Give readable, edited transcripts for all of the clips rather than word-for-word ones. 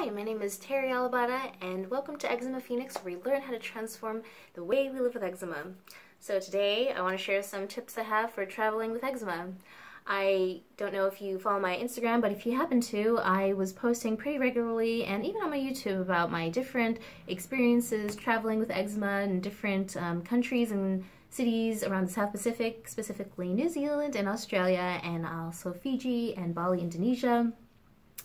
Hi, my name is TeresaAlabata and welcome to Eczema Phoenix, where we learn how to transform the way we live with eczema. So today I want to share some tips I have for traveling with eczema. I don't know if you follow my Instagram, but if you happen to, I was posting pretty regularly and even on my YouTube about my different experiences traveling with eczema in different countries and cities around the South Pacific, specifically New Zealand and Australia, and also Fiji and Bali, Indonesia.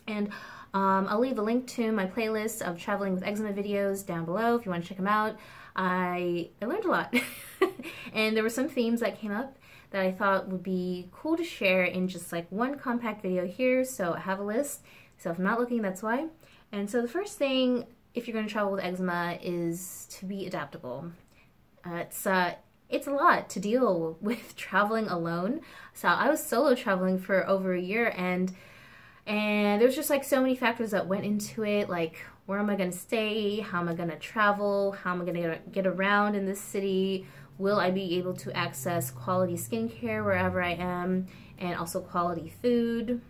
And I'll leave a link to my playlist of traveling with eczema videos down below if you want to check them out. I learned a lot and there were some themes that came up that I thought would be cool to share in just like one compact video here. So I have a list, so if I'm not looking, that's why. And so the first thing, if you're going to travel with eczema, is to be adaptable. It's a lot to deal with traveling alone. So I was solo traveling for over a year, and there was just like so many factors that went into it, like where am I going to stay, how am I going to travel, how am I going to get around in this city, will I be able to access quality skincare wherever I am, and also quality food,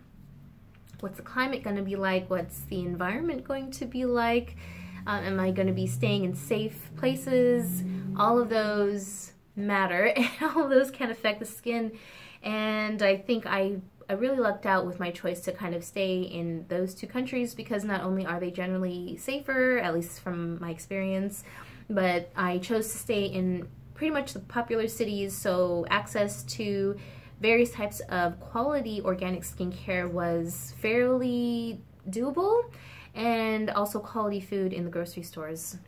what's the climate going to be like, what's the environment going to be like, am I going to be staying in safe places. All of those matter and all of those can affect the skin, and I think I really lucked out with my choice to kind of stay in those two countries, because not only are they generally safer, at least from my experience, but I chose to stay in pretty much the popular cities, so access to various types of quality organic skincare was fairly doable, and also quality food in the grocery stores.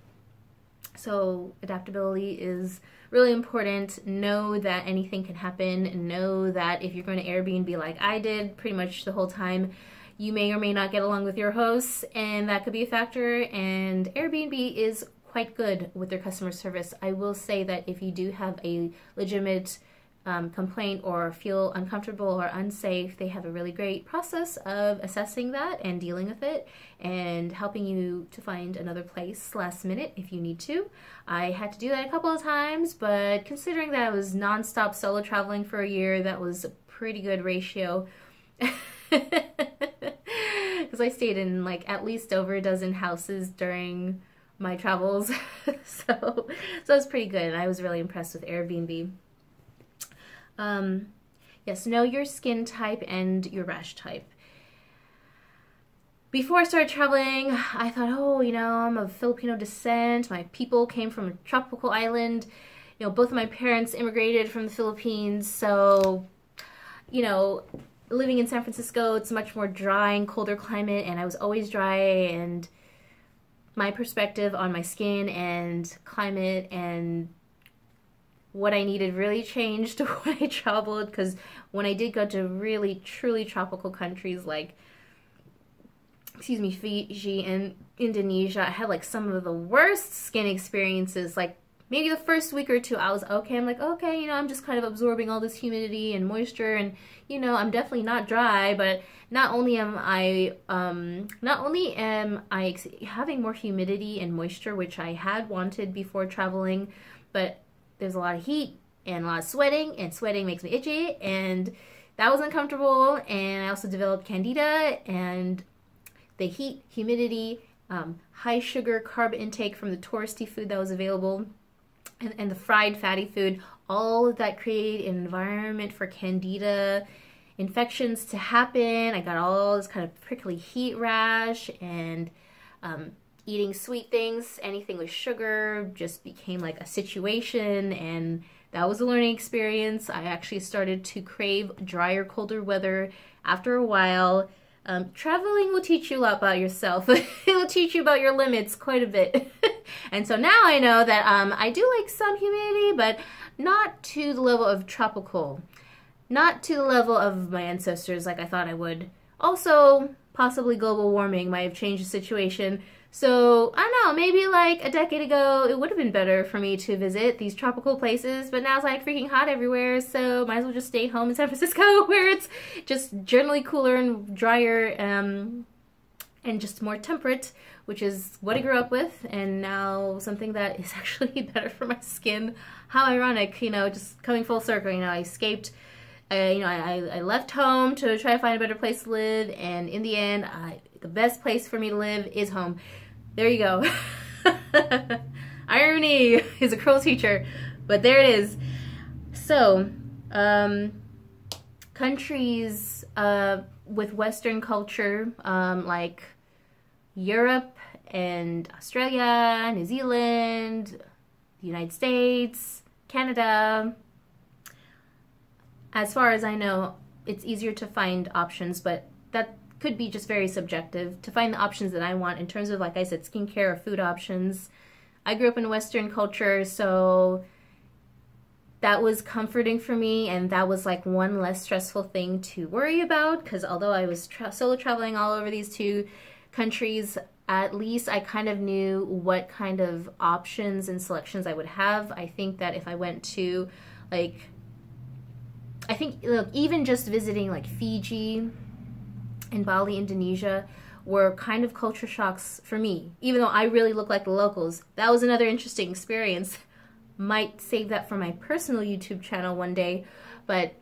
So adaptability is really important. Know that anything can happen. Know that if you're going to Airbnb like I did pretty much the whole time, you may or may not get along with your hosts, and that could be a factor. And Airbnb is quite good with their customer service. I will say that if you do have a legitimate complaint or feel uncomfortable or unsafe, they have a really great process of assessing that and dealing with it and helping you to find another place last minute if you need to. I had to do that a couple of times, but considering that I was non-stop solo traveling for a year, that was a pretty good ratio. Because I stayed in like at least over a dozen houses during my travels. so it was pretty good, and I was really impressed with Airbnb. Yes, know your skin type and your rash type. Before I started traveling, I thought, oh, you know, I'm of Filipino descent. My people came from a tropical island. You know, both of my parents immigrated from the Philippines. So, you know, living in San Francisco, it's a much more dry and colder climate, and I was always dry, and my perspective on my skin and climate and what I needed really changed when I traveled, because when I did go to really truly tropical countries like, Fiji and Indonesia, I had like some of the worst skin experiences. Like maybe the first week or two I was okay. I'm like, okay, you know, I'm just kind of absorbing all this humidity and moisture, and you know, I'm definitely not dry, but not only am I having more humidity and moisture, which I had wanted before traveling, but there's a lot of heat and a lot of sweating, and sweating makes me itchy, and that was uncomfortable. And I also developed candida, and the heat, humidity, high sugar carb intake from the touristy food that was available, and the fried fatty food, all of that created an environment for candida infections to happen. I got all this kind of prickly heat rash, and eating sweet things, anything with sugar, just became like a situation, and that was a learning experience. I actually started to crave drier, colder weather after a while. Traveling will teach you a lot about yourself. It will teach you about your limits quite a bit. And so now I know that I do like some humidity, but not to the level of tropical. Not to the level of my ancestors like I thought I would. Also, possibly global warming might have changed the situation. So, I don't know, maybe like a decade ago, it would have been better for me to visit these tropical places, but now it's like freaking hot everywhere, so might as well just stay home in San Francisco, where it's just generally cooler and drier, and just more temperate, which is what I grew up with, and now something that is actually better for my skin. How ironic, you know, just coming full circle. You know, I escaped I left home to try to find a better place to live, and in the end, the best place for me to live is home. There you go. Irony is a cruel teacher, but there it is. So, countries with Western culture, like Europe and Australia, New Zealand, the United States, Canada. As far as I know, it's easier to find options, but that could be just very subjective, to find the options that I want in terms of, like I said, skincare or food options. I grew up in Western culture, so that was comforting for me, and that was like one less stressful thing to worry about, because although I was solo traveling all over these two countries, at least I kind of knew what kind of options and selections I would have. I think that if I went to, like, I think, look, even just visiting like Fiji and Bali, Indonesia, were kind of culture shocks for me, even though I really look like the locals. That was another interesting experience. Might save that for my personal YouTube channel one day, but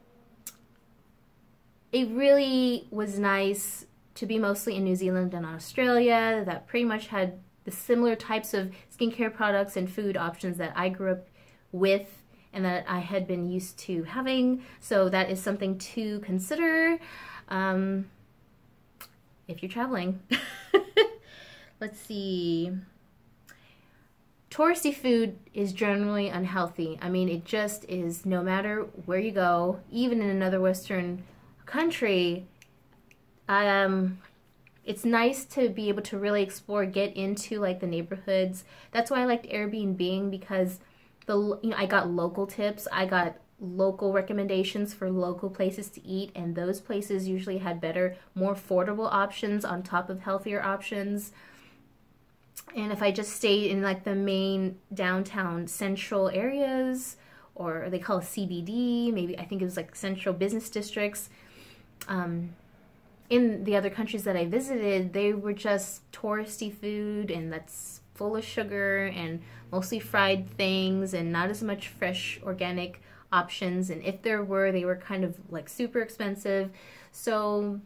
it really was nice to be mostly in New Zealand and Australia that pretty much had the similar types of skincare products and food options that I grew up with and that I had been used to having. So that is something to consider if you're traveling. Let's see. Touristy food is generally unhealthy. I mean, it just is, no matter where you go, even in another Western country. It's nice to be able to really explore, get into like the neighborhoods. That's why I liked Airbnb, because I got local tips. I got local recommendations for local places to eat, and those places usually had better, more affordable options on top of healthier options. And if I just stayed in like the main downtown central areas, or they call it CBD, maybe I think it was like central business districts, in the other countries that I visited, they were just touristy food, and that's full of sugar and mostly fried things and not as much fresh organic options. And if there were, they were kind of like super expensive. So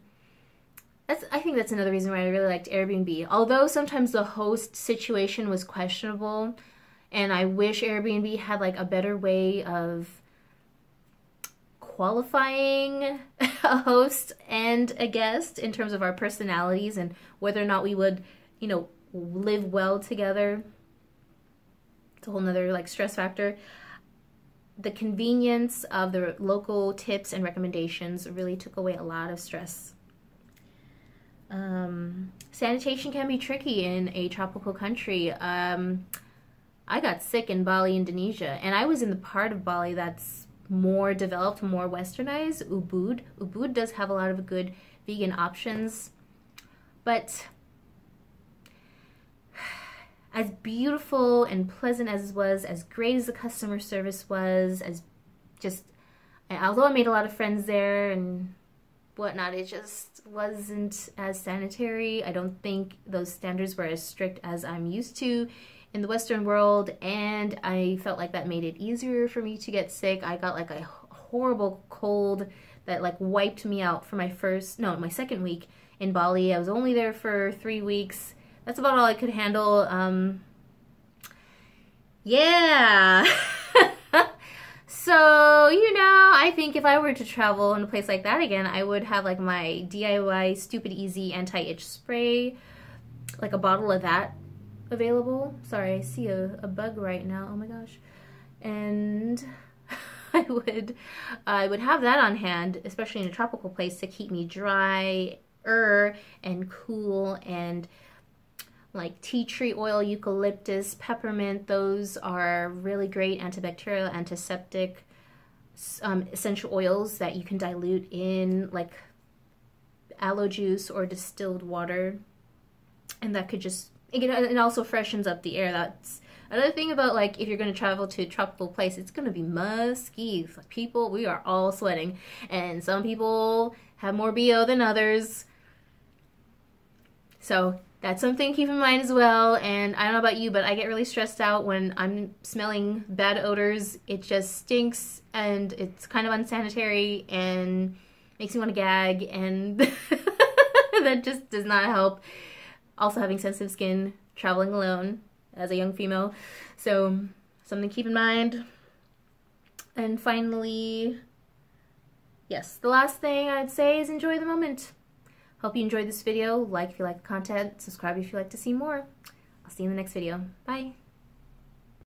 I think that's another reason why I really liked Airbnb. Although sometimes the host situation was questionable, and I wish Airbnb had like a better way of qualifying a host and a guest in terms of our personalities and whether or not we would, live well together. It's a whole nother like stress factor. The convenience of the local tips and recommendations really took away a lot of stress. Sanitation can be tricky in a tropical country. I got sick in Bali, Indonesia, and I was in the part of Bali that's more developed, more westernized, Ubud. Ubud does have a lot of good vegan options, but as beautiful and pleasant as it was, as great as the customer service was, although I made a lot of friends there and whatnot, it just wasn't as sanitary. I don't think those standards were as strict as I'm used to in the Western world, and I felt like that made it easier for me to get sick. I got like a horrible cold that like wiped me out for my second week in Bali. I was only there for 3 weeks. That's about all I could handle. Yeah. So, I think if I were to travel in a place like that again, I would have like my DIY Stupid Easy anti-itch spray, like a bottle of that available. Sorry, I see a bug right now. Oh my gosh. And I would have that on hand, especially in a tropical place, to keep me dry and cool. And like tea tree oil, eucalyptus, peppermint, those are really great antibacterial, antiseptic essential oils that you can dilute in like aloe juice or distilled water, and that could just, it also freshens up the air. That's another thing about like if you're going to travel to a tropical place, it's going to be musky. Like people, we are all sweating, and some people have more BO than others. So that's something to keep in mind as well. And I don't know about you, but I get really stressed out when I'm smelling bad odors. It just stinks and it's kind of unsanitary and makes me want to gag, and that just does not help. Also having sensitive skin, traveling alone as a young female. So something to keep in mind. And finally, yes, the last thing I'd say is enjoy the moment. Hope you enjoyed this video. Like if you like the content, subscribe if you'd like to see more. I'll see you in the next video. Bye.